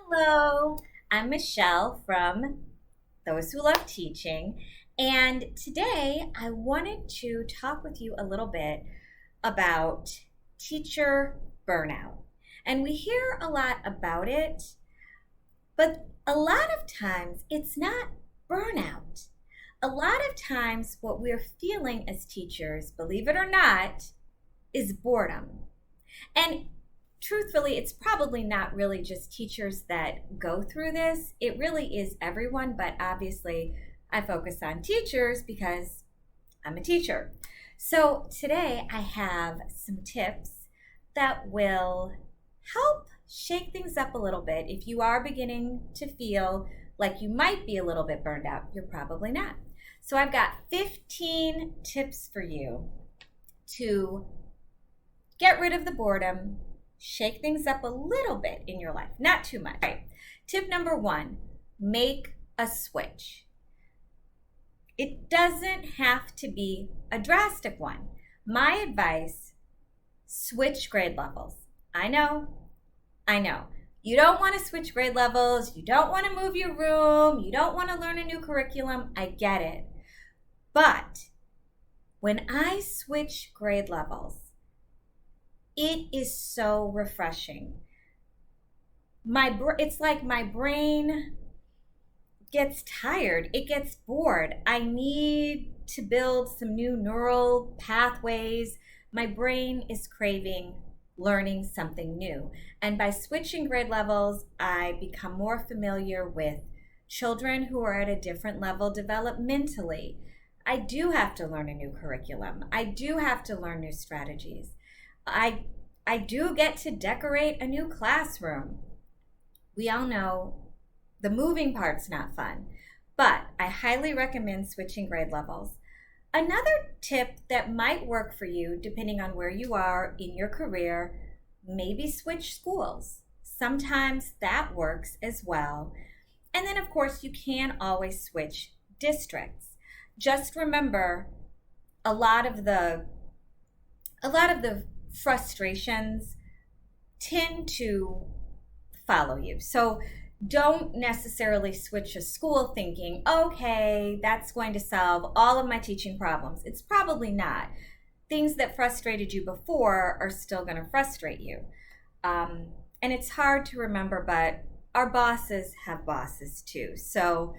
Hello, I'm Michelle from Those Who Love Teaching, and today I wanted to talk with you a little bit about teacher burnout. And we hear a lot about it, but a lot of times it's not burnout. A lot of times, what we're feeling as teachers, believe it or not, is boredom. And truthfully, it's probably not really just teachers that go through this. It really is everyone, but obviously I focus on teachers because I'm a teacher. So today I have some tips that will help shake things up a little bit. If you are beginning to feel like you might be a little bit burned out, you're probably not. So I've got 15 tips for you to get rid of the boredom, shake things up a little bit in your life, not too much. All right. Tip number 1, make a switch. It doesn't have to be a drastic one. My advice, switch grade levels. I know. You don't want to switch grade levels. You don't want to move your room. You don't want to learn a new curriculum. I get it. But when I switch grade levels, it is so refreshing. It's like my brain gets tired. It gets bored. I need to build some new neural pathways. My brain is craving learning something new. And by switching grade levels, I become more familiar with children who are at a different level developmentally. I do have to learn a new curriculum. I do have to learn new strategies. I do get to decorate a new classroom. We all know the moving part's not fun, but I highly recommend switching grade levels. Another tip that might work for you, depending on where you are in your career, maybe switch schools. Sometimes that works as well. And then, of course, you can always switch districts. Just remember, a lot of the frustrations tend to follow you. So don't necessarily switch a school thinking, okay, that's going to solve all of my teaching problems. It's probably not. Things that frustrated you before are still going to frustrate you. And it's hard to remember, but our bosses have bosses too. So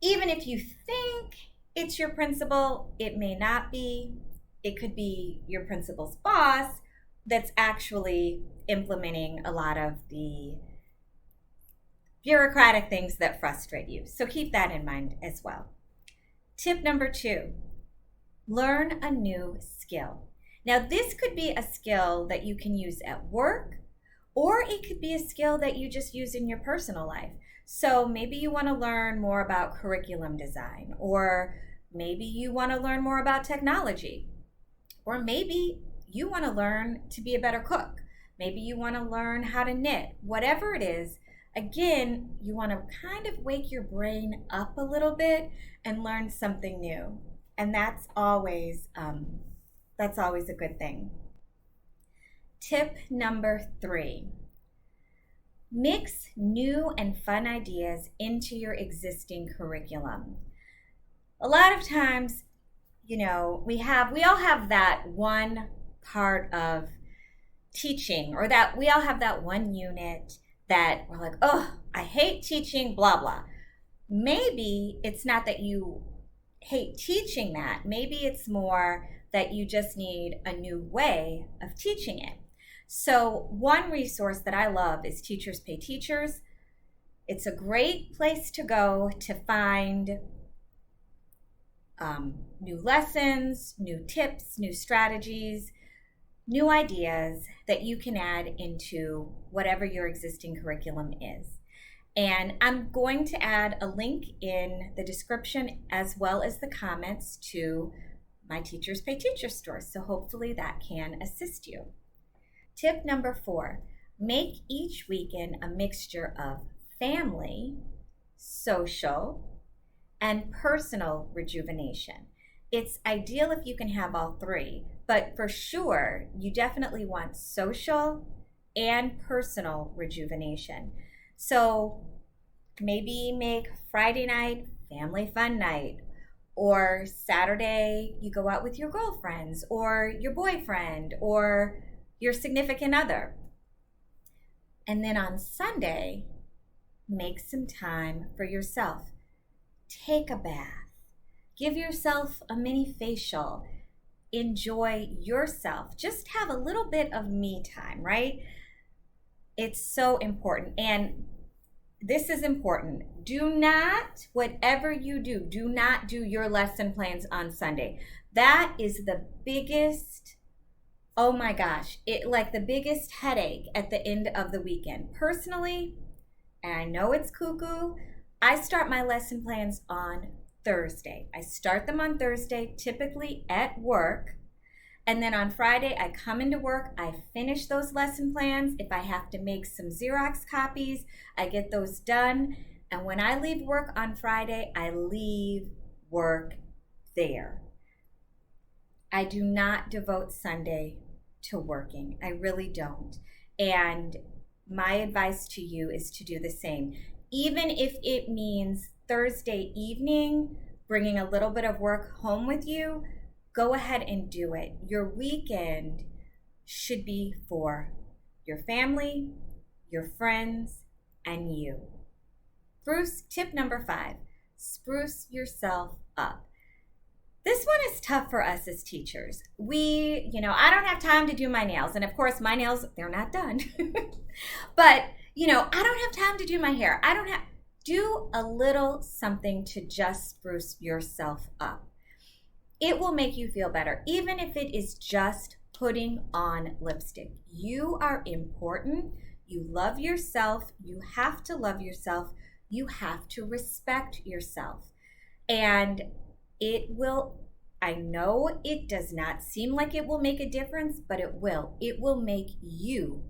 even if you think it's your principal, it may not be. It could be your principal's boss that's actually implementing a lot of the bureaucratic things that frustrate you. So keep that in mind as well. Tip number 2, learn a new skill. Now, this could be a skill that you can use at work, or it could be a skill that you just use in your personal life. So maybe you want to learn more about curriculum design, or maybe you want to learn more about technology. Or maybe you want to learn to be a better cook. Maybe you want to learn how to knit. Whatever it is, again, you want to kind of wake your brain up a little bit and learn something new. And that's always a good thing. Tip number 3, mix new and fun ideas into your existing curriculum. A lot of times, we all have that one part of teaching, or that we all have that one unit that we're like, oh, I hate teaching, blah, blah. Maybe it's not that you hate teaching that. Maybe it's more that you just need a new way of teaching it. So one resource that I love is Teachers Pay Teachers. It's a great place to go to find new lessons, new tips, new strategies, new ideas that you can add into whatever your existing curriculum is. And I'm going to add a link in the description as well as the comments to my Teachers Pay Teachers store. So hopefully that can assist you. Tip number 4, make each weekend a mixture of family, social, and personal rejuvenation. It's ideal if you can have all 3, but for sure, you definitely want social and personal rejuvenation. So maybe make Friday night family fun night, or Saturday you go out with your girlfriends or your boyfriend or your significant other. And then on Sunday, make some time for yourself. Take a bath. Give yourself a mini facial. Enjoy yourself. Just have a little bit of me time, right? It's so important. And this is important. Do not, whatever you do not do your lesson plans on Sunday. That is the biggest, oh my gosh, the biggest headache at the end of the weekend. Personally, and I know it's cuckoo, I start my lesson plans on Thursday. I start them on Thursday, typically at work. And then on Friday, I come into work, I finish those lesson plans. If I have to make some Xerox copies, I get those done. And when I leave work on Friday, I leave work there. I do not devote Sunday to working. I really don't. And my advice to you is to do the same. Even if it means Thursday evening, bringing a little bit of work home with you, go ahead and do it. Your weekend should be for your family, your friends, and you. Spruce, tip number 5, spruce yourself up. This one is tough for us as teachers. I don't have time to do my nails. And of course, my nails, they're not done. But, I don't have time to do my hair. Do a little something to just spruce yourself up. It will make you feel better, even if it is just putting on lipstick. You are important. You love yourself. You have to love yourself. You have to respect yourself. And it will, I know it does not seem like it will make a difference, but it will. It will make you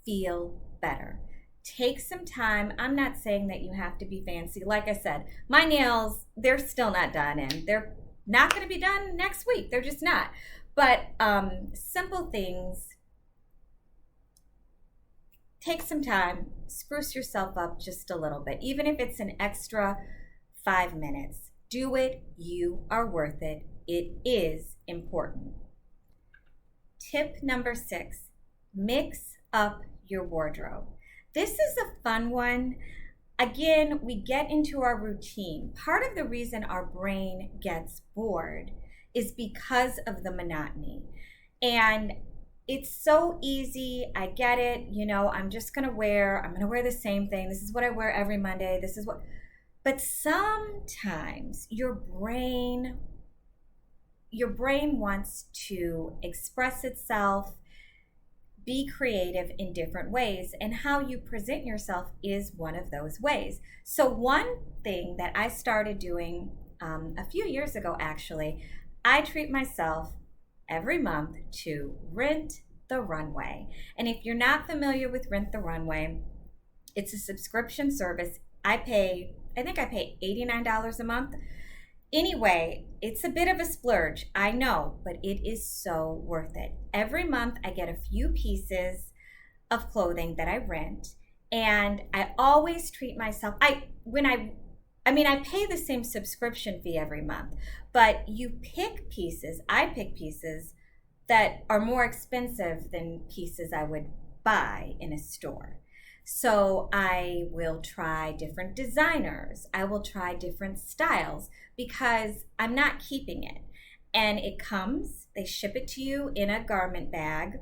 feel better. Take some time. I'm not saying that you have to be fancy. Like I said, my nails, they're still not done, and they're not going to be done next week. They're just not. But simple things. Take some time. Spruce yourself up just a little bit. Even if it's an extra 5 minutes. Do it. You are worth it. It is important. Tip number 6. Mix up your wardrobe. This is a fun one. Again, we get into our routine. Part of the reason our brain gets bored is because of the monotony. And it's so easy. I get it. I'm going to wear the same thing. This is what I wear every Monday. But sometimes your brain wants to express itself, be creative in different ways, and how you present yourself is one of those ways. So one thing that I started doing a few years ago, actually, I treat myself every month to Rent the Runway. And if you're not familiar with Rent the Runway, it's a subscription service. I think I pay $89 a month. Anyway, it's a bit of a splurge, I know, but it is so worth it. Every month I get a few pieces of clothing that I rent, and I always treat myself, I pay the same subscription fee every month, but I pick pieces that are more expensive than pieces I would buy in a store. So I will try different designers. I will try different styles because I'm not keeping it. And they ship it to you in a garment bag,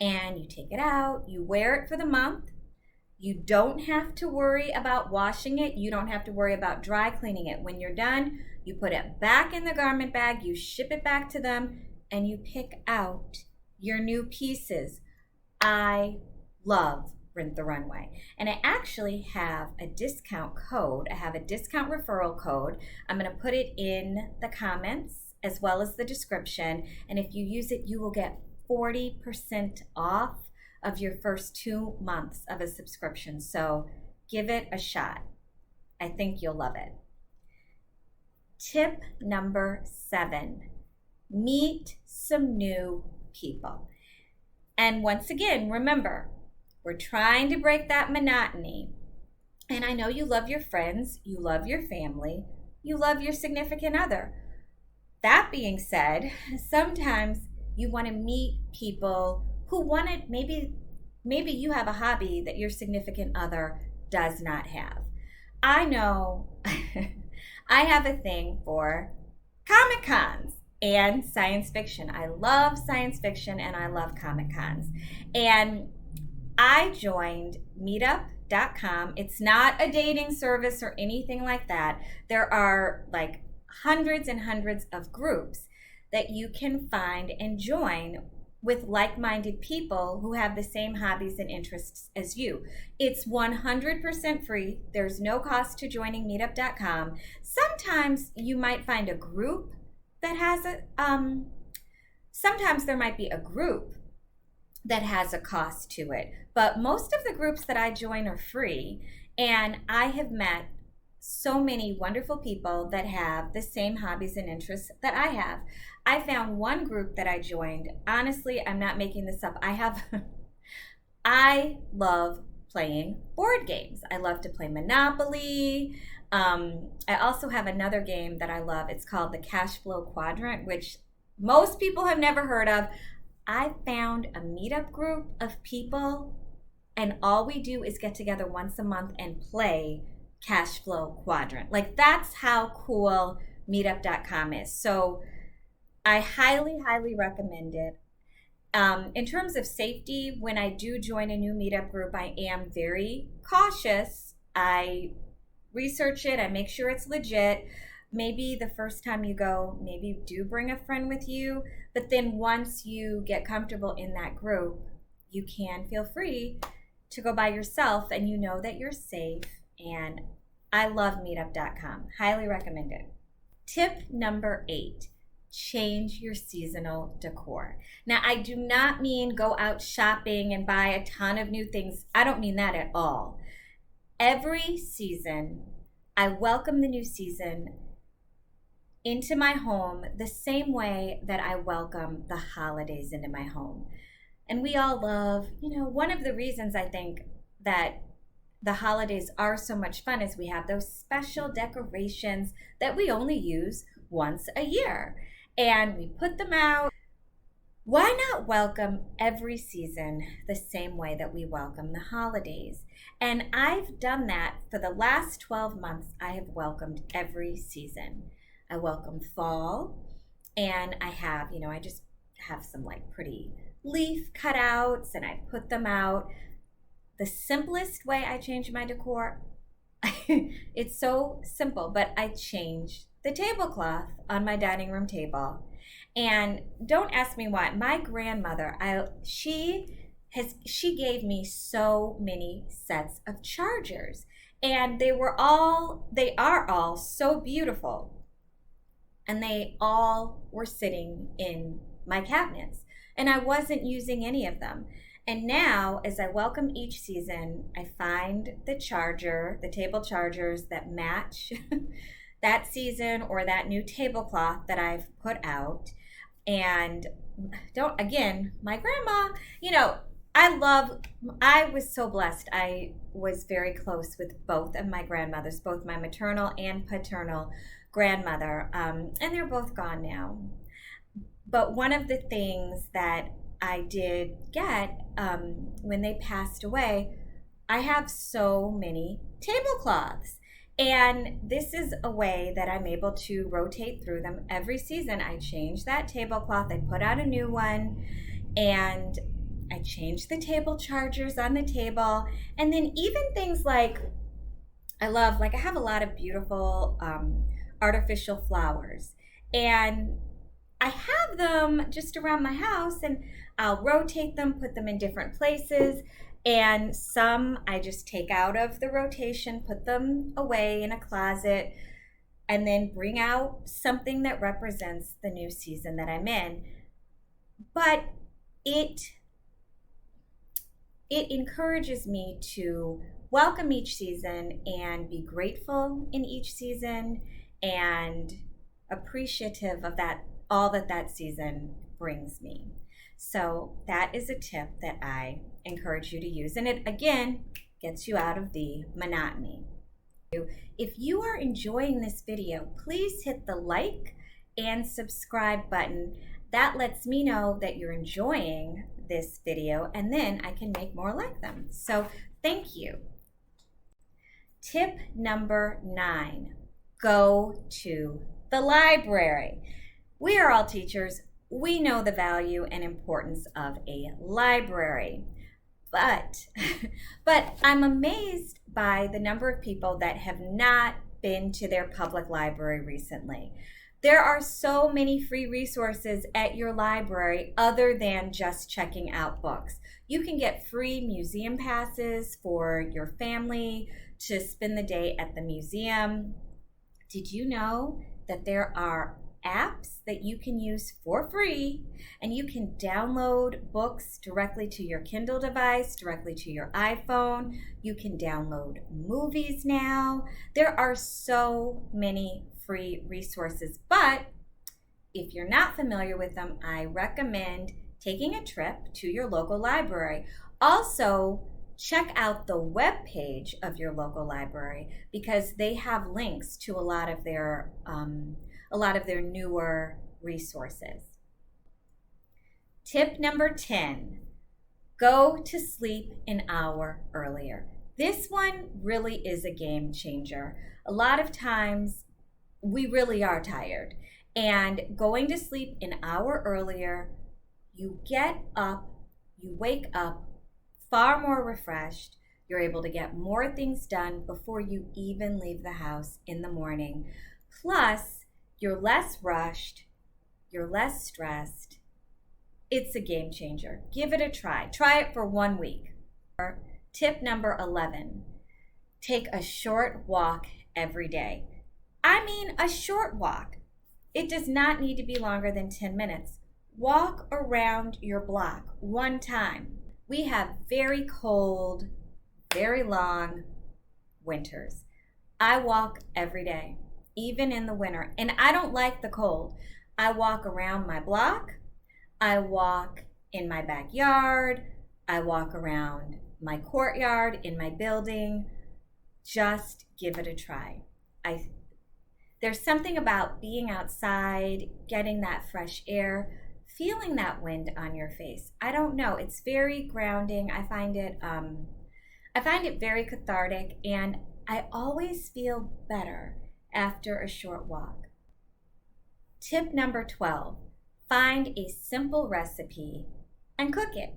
and you take it out, you wear it for the month. You don't have to worry about washing it. You don't have to worry about dry cleaning it. When you're done, you put it back in the garment bag, you ship it back to them, and you pick out your new pieces. I love Rent the Runway. And I actually have a discount code. I have a discount referral code. I'm going to put it in the comments as well as the description. And if you use it, you will get 40% off of your first 2 months of a subscription. So give it a shot. I think you'll love it. Tip number 7, meet some new people. And once again, remember, We're trying to break that monotony. And I know you love your friends, you love your family, you love your significant other. That being said, sometimes you want to meet people who want to, maybe you have a hobby that your significant other does not have. I know I have a thing for Comic Cons and science fiction. I love science fiction and I love Comic Cons. And I joined meetup.com. It's not a dating service or anything like that. There are like hundreds and hundreds of groups that you can find and join with like-minded people who have the same hobbies and interests as you. It's 100% free. There's no cost to joining meetup.com. Sometimes you might find a group that has sometimes there might be a group that has a cost to it. But most of the groups that I join are free, and I have met so many wonderful people that have the same hobbies and interests that I have. I found one group that I joined. Honestly, I'm not making this up. I love playing board games. I love to play Monopoly. I also have another game that I love. It's called the Cash Flow Quadrant, which most people have never heard of. I found a meetup group of people, and all we do is get together once a month and play Cash Flow Quadrant. Like, that's how cool meetup.com is. So I highly, highly recommend it. In terms of safety, when I do join a new meetup group, I am very cautious. I research it. I make sure it's legit. Maybe the first time you go, maybe do bring a friend with you. But then once you get comfortable in that group, you can feel free to go by yourself and you know that you're safe. And I love meetup.com. Highly recommend it. Tip number 8, change your seasonal decor. Now, I do not mean go out shopping and buy a ton of new things. I don't mean that at all. Every season, I welcome the new season into my home the same way that I welcome the holidays into my home. And we all love, one of the reasons I think that the holidays are so much fun is we have those special decorations that we only use once a year. And we put them out. Why not welcome every season the same way that we welcome the holidays? And I've done that for the last 12 months. I have welcomed every season. I welcome fall, and I have, I just have some like pretty leaf cutouts and I put them out. The simplest way I change my decor, it's so simple, but I change the tablecloth on my dining room table. And don't ask me why. My grandmother, she gave me so many sets of chargers, and they are all so beautiful. And they all were sitting in my cabinets, and I wasn't using any of them. And now, as I welcome each season, I find the table chargers that match that season or that new tablecloth that I've put out. And my grandma, I was so blessed. I was very close with both of my grandmothers, both my maternal and paternal grandmother, and they're both gone now. But one of the things that I did get when they passed away, I have so many tablecloths. And this is a way that I'm able to rotate through them every season. I change that tablecloth, I put out a new one, and I change the table chargers on the table. And then even things like, I have a lot of beautiful artificial flowers. And I have them just around my house, and I'll rotate them, put them in different places. And some I just take out of the rotation, put them away in a closet, and then bring out something that represents the new season that I'm in. But it encourages me to welcome each season and be grateful in each season and appreciative of all that season brings me. So that is a tip that I encourage you to use. And it, again, gets you out of the monotony. If you are enjoying this video, please hit the like and subscribe button. That lets me know that you're enjoying this video, and then I can make more like them. So thank you. Tip number 9, go to the library. We are all teachers. We know the value and importance of a library. But I'm amazed by the number of people that have not been to their public library recently. There are so many free resources at your library other than just checking out books. You can get free museum passes for your family to spend the day at the museum. Did you know that there are apps that you can use for free, and you can download books directly to your Kindle device, directly to your iPhone? You can download movies now. There are so many free resources, but if you're not familiar with them, I recommend taking a trip to your local library. Also, check out the web page of your local library, because they have links to a lot of their newer resources. Tip number 10, go to sleep an hour earlier. This one really is a game changer. A lot of times we really are tired, and going to sleep an hour earlier, you get up, you wake up far more refreshed. You're able to get more things done before you even leave the house in the morning. Plus, you're less rushed, you're less stressed. It's a game changer. Give it a try. Try it for 1 week. Tip number 11, take a short walk every day. I mean, a short walk. It does not need to be longer than 10 minutes. Walk around your block one time. We have very cold, very long winters. I walk every day, even in the winter, and I don't like the cold. I walk around my block, I walk in my backyard, I walk around my courtyard, in my building. Just give it a try. There's something about being outside, getting that fresh air, feeling that wind on your face. I don't know, it's very grounding. I find it very cathartic, and I always feel better after a short walk. Tip number 12, find a simple recipe and cook it.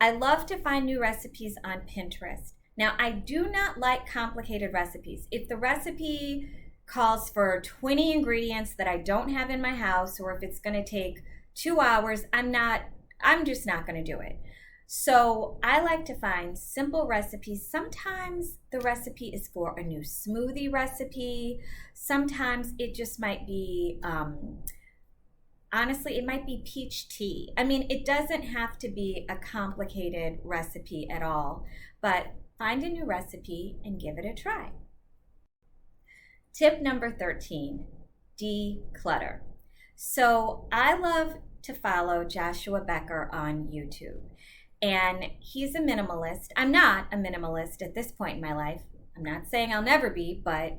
I love to find new recipes on Pinterest. Now, I do not like complicated recipes. If the recipe calls for 20 ingredients that I don't have in my house, or if it's going to take 2 hours, I'm just not going to do it. So I like to find simple recipes. Sometimes the recipe is for a new smoothie recipe. Sometimes it just might be, honestly, it might be peach tea. I mean, it doesn't have to be a complicated recipe at all, but find a new recipe and give it a try. Tip number 13, declutter. So I love to follow Joshua Becker on YouTube, and he's a minimalist. I'm not a minimalist at this point in my life. I'm not saying I'll never be, but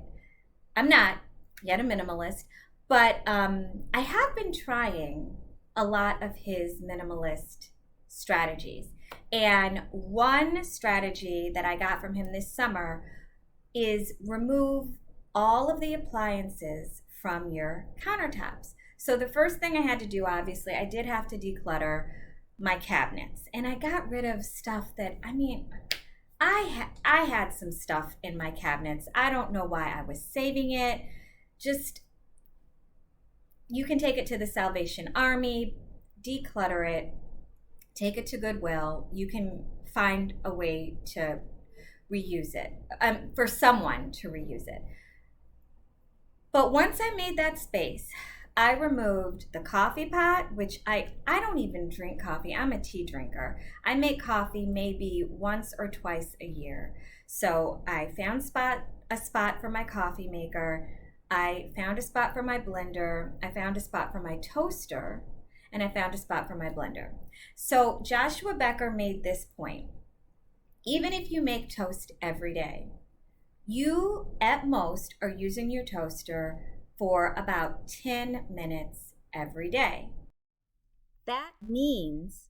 I'm not yet a minimalist. But I have been trying a lot of his minimalist strategies. And one strategy that I got from him this summer is remove all of the appliances from your countertops. So the first thing I had to do, obviously, I did have to declutter my cabinets. And I got rid of stuff that, I mean, I had some stuff in my cabinets. I don't know why I was saving it. Just, you can take it to the Salvation Army, declutter it, take it to Goodwill. You can find a way to reuse it, for someone to reuse it. But once I made that space, I removed the coffee pot, which I don't even drink coffee. I'm a tea drinker. I make coffee maybe once or twice a year. So I found a spot for my coffee maker. I found a spot for my blender. I found a spot for my toaster. and I found a spot for my blender. So Joshua Becker made this point. Even if you make toast every day, you at most are using your toaster for about 10 minutes every day. That means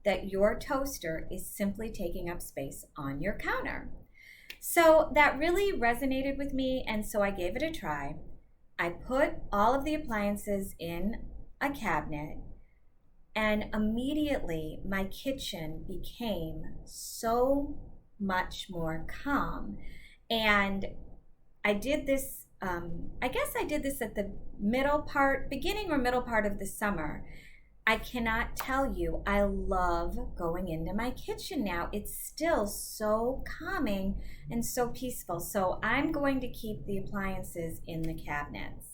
that your toaster is simply taking up space on your counter. So that really resonated with me, and so I gave it a try. I put all of the appliances in a cabinet, and immediately my kitchen became so much more calm. And I did this, I guess I did this at the beginning or middle part of the summer. I cannot tell you, I love going into my kitchen now. It's still so calming and so peaceful. So I'm going to keep the appliances in the cabinets.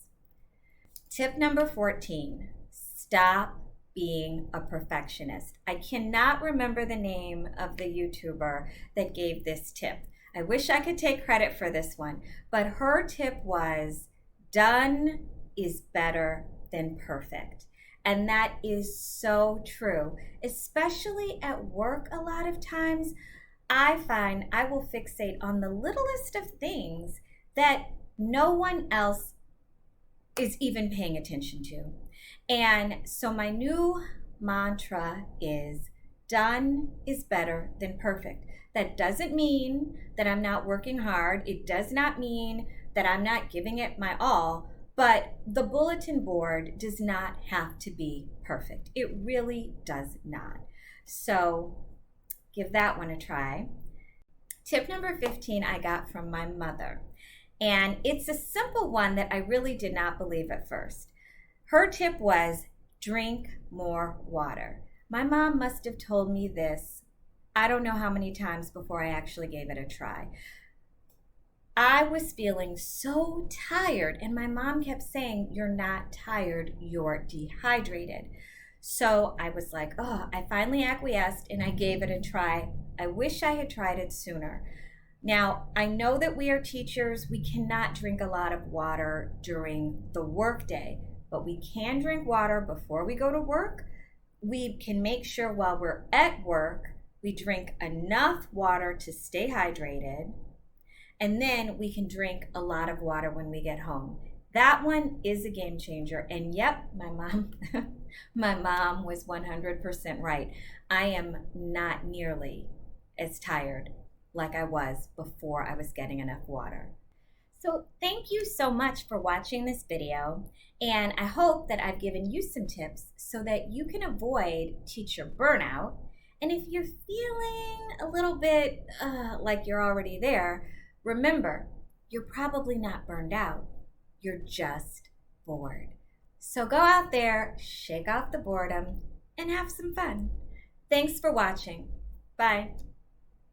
Tip number 14, stop being a perfectionist. I cannot remember the name of the YouTuber that gave this tip. I wish I could take credit for this one, but her tip was, done is better than perfect. And that is so true, especially at work. A lot of times I find I will fixate on the littlest of things that no one else is even paying attention to. And so my new mantra is, done is better than perfect. That doesn't mean that I'm not working hard. It does not mean that I'm not giving it my all. But the bulletin board does not have to be perfect. It really does not. So give that one a try. Tip number 15 I got from my mother. And it's a simple one that I really did not believe at first. Her tip was, drink more water. My mom must have told me this, I don't know how many times before I actually gave it a try. I was feeling so tired, and my mom kept saying, you're not tired, you're dehydrated. So I was like, I finally acquiesced and I gave it a try. I wish I had tried it sooner. Now, I know that we are teachers. We cannot drink a lot of water during the workday, but we can drink water before we go to work. We can make sure while we're at work, we drink enough water to stay hydrated. And then we can drink a lot of water when we get home. That one is a game changer. And yep, my mom was 100% right. I am not nearly as tired like I was before I was getting enough water. So thank you so much for watching this video. And I hope that I've given you some tips so that you can avoid teacher burnout. And if you're feeling a little bit like you're already there, remember, you're probably not burned out. You're just bored. So go out there, shake off the boredom, and have some fun. Thanks for watching. Bye.